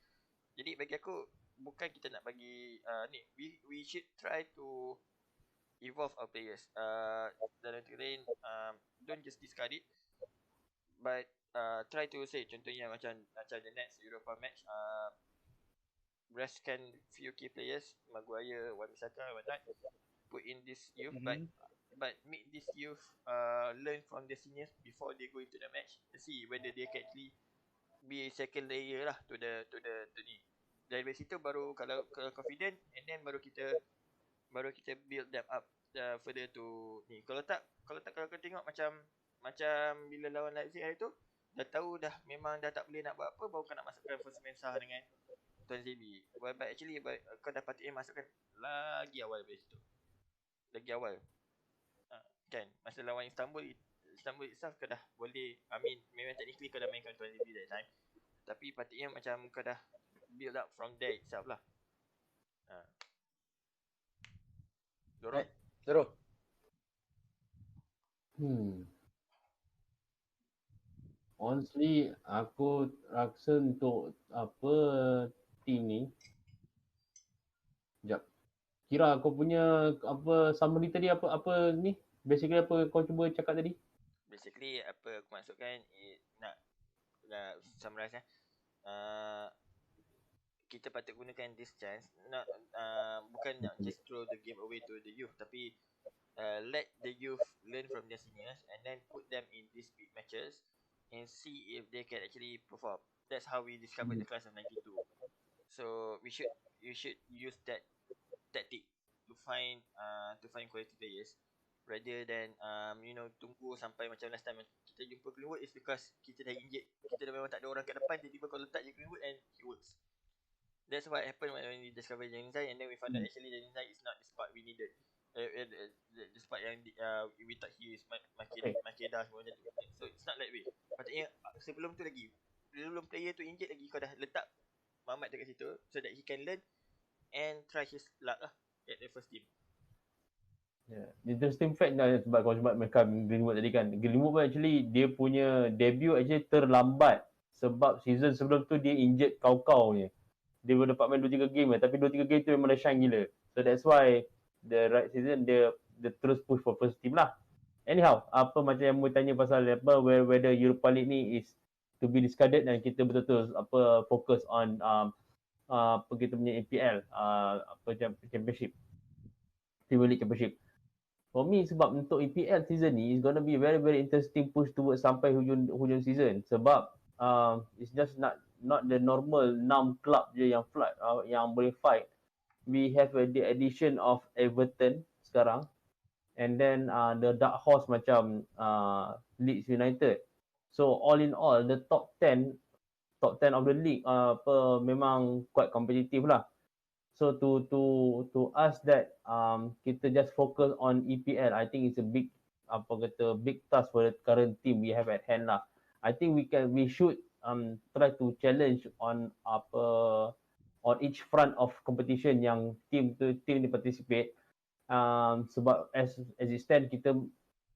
Jadi bagi aku bukan kita nak bagi we should try to evolve our players. Dalam lain don't just discard it, but try to say contohnya macam the next Europa match, restkan few key players, Maguire, Wan-Bissaka, whatnot, put in this youth, but make this youth learn from the seniors before they go into the match to see whether they can actually be second layer lah to ni. Dari situ baru kalau confident, and then baru kita build them up further to ni. Kalau kau tengok macam bila lawan Leipzig hari tu, dah tahu dah memang dah tak boleh nak buat apa, baru kau nak masukkan first Masa dengan Tuan ZB. But actually kau dah patutnya masukkan lagi awal dari situ. Lagi awal. Kan masa lawan Istanbul itself kau dah boleh, I mean memang technically kau dah mainkan Tuan ZB that time, tapi patutnya macam kau dah build up from there itself lah. Dorong. Terus. Honestly, aku rasa untuk team ni. Sekejap. Kira aku punya summary tadi apa ni? Basically apa kau cuba cakap tadi? Basically apa aku maksudkan nak summarize kita patut gunakan this chance, bukan nak just throw the game away to the youth, tapi let the youth learn from their seniors and then put them in these big matches and see if they can actually perform. That's how we discovered the class of 92. So we should use that tactic to find quality players rather than tunggu sampai macam last time kita jumpa Greenwood is because kita dah injet, kita dah memang tak ada orang kat depan, tiba-tiba kau letak je Greenwood and it works. That's what happened when we discovered Januzaj, and then we found out actually Januzaj is not the spark we needed. The spark yang we thought he is Makeda semua macam tu. So it's not that way. Patutnya sebelum player tu injet lagi, kau dah letak Muhammad dekat situ so that he can learn and try his luck lah at the first team. Interesting fact lah sebab kau sebab macam Greenwood tadi kan. Greenwood pun actually dia punya debut actually terlambat sebab season sebelum tu dia injured kau-kau ni. Dia baru dapat main 2-3 game tapi 2-3 game tu memang dah shine gila. So that's why the right season dia terus push for first team lah. Anyhow, apa macam yang mu tanya pasal whether Europa League ni is to be discarded dan kita betul-betul fokus on kita punya EPL championship. Premier League Championship. For me sebab untuk EPL season ni is gonna be very very interesting push towards sampai hujung season sebab it's just not the normal 6 club je yang boleh fight. We have the addition of Everton sekarang and then the dark horse macam Leeds United. So all in all the top 10 of the league memang quite competitive lah. So to us that kita just focus on EPL, I think it's a big big task for the current team we have at hand lah. I think we should try to challenge on each front of competition yang team ni participate. Sebab as it stand kita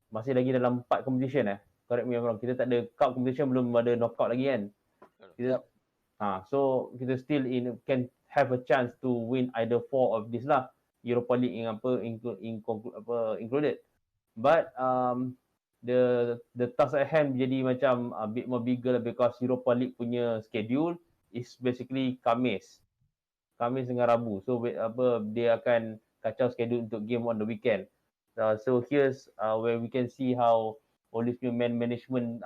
masih lagi dalam 4 competition correct me if I'm wrong. Kita tak ada cup competition, belum ada knockout lagi kan. So kita still can have a chance to win either 4 of this lah, Europa League yang included. But the task at hand jadi macam a bit more bigger because Europa League punya schedule is basically Khamis dengan Rabu. So dia akan kacau schedule untuk game on the weekend. So here's where we can see how all this new management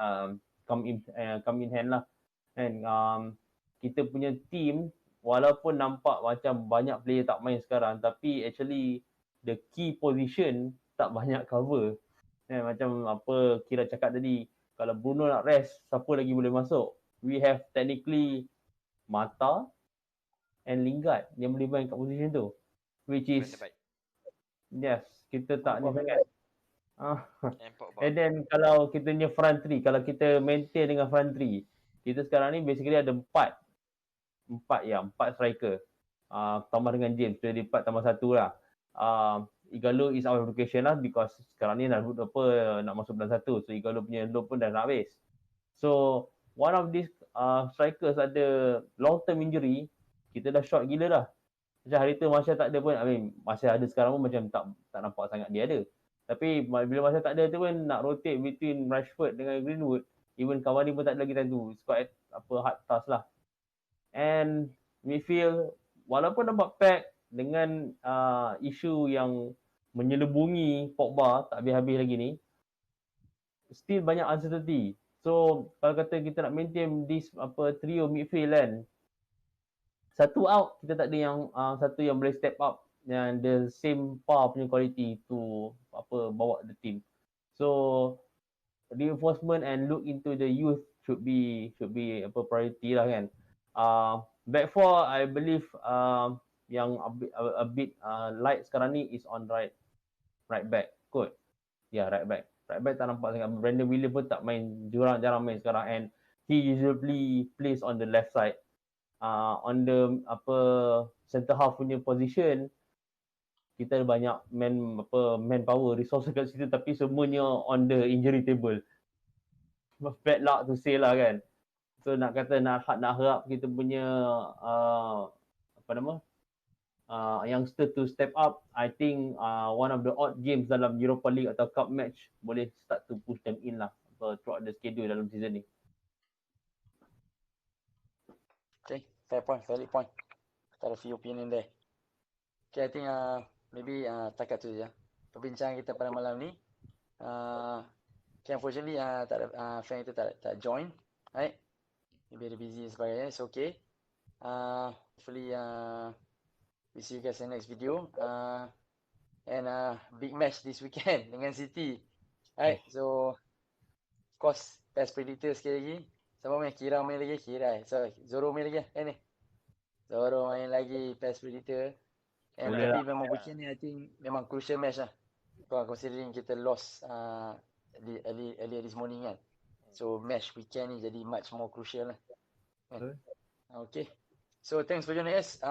come in hand lah. And kita punya team walaupun nampak macam banyak player tak main sekarang, tapi actually the key position tak banyak cover. Macam apa Kira cakap tadi, kalau Bruno nak rest, siapa lagi boleh masuk? We have technically Mata and Lingard yang boleh main kat position tu, which is yes, kita tak ni sangat. And then kalau kita punya front 3, kalau kita maintain dengan front 3, kita sekarang ni basically ada 4 striker. Tambah dengan James, jadi 4 tambah 1 lah. Igalo is out of location lah because sekarang ni nak masuk bulan 1. So Igalo punya loan pun dah nak habis. So one of these strikers ada long term injury. Kita dah short gila dah. Macam hari tu Masa tak ada pun, Masa ada sekarang pun macam tak nampak sangat dia ada. Tapi bila Masa tak ada tu pun nak rotate between Rashford dengan Greenwood, even Cavani pun tak ada lagi time tu. It's quite hard task lah. And midfield walaupun nampak pack dengan isu yang menyelubungi Pogba tak habis-habis lagi ni, still banyak uncertainty. So kalau kata kita nak maintain this trio midfield kan, satu out kita tak ada yang satu yang boleh step up yang the same par punya quality to bawa the team. So reinforcement and look into the youth should be priority lah kan. Back four I believe yang a bit light sekarang ni is on right back kot. Right back tak nampak sangat. Brandon Williams pun tak main, jarang main sekarang, and he usually plays on the left side. On the center half punya position, kita banyak manpower resource kat situ, tapi semuanya on the injury table. Bad luck to say lah kan. So nak harap kita punya youngster to step up. I think one of the odd games dalam Europa League atau Cup match boleh start to push them in lah throughout the schedule dalam season ni. Okay, fair point, valid point. Got a few opinion there. Okay, I think maybe takat tu je perbincangan kita pada malam ni. Okay, unfortunately tak ada fan kita tak join, right? Maybe ada busy dan sebagainya. It's okay. Hopefully we see you guys in the next video. And big match this weekend dengan City. Right, so of course best predictor sekali lagi. Siapa main? Kira main lagi? Zoro main lagi ni? Zoro main lagi best predictor. And Boleh tapi lah. memang weekend ni I think memang crucial match lah. Considering kita lost earlier this morning kan. So match weekend ni jadi much more crucial lah. Okay. So thanks for joining us.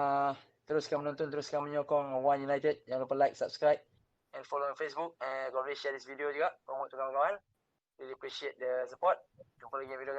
Teruskan menonton, teruskan menyokong One United. Jangan lupa like, subscribe and follow on Facebook. And kalau boleh share this video juga, promote to kawan-kawan. Really appreciate the support. Jumpa lagi video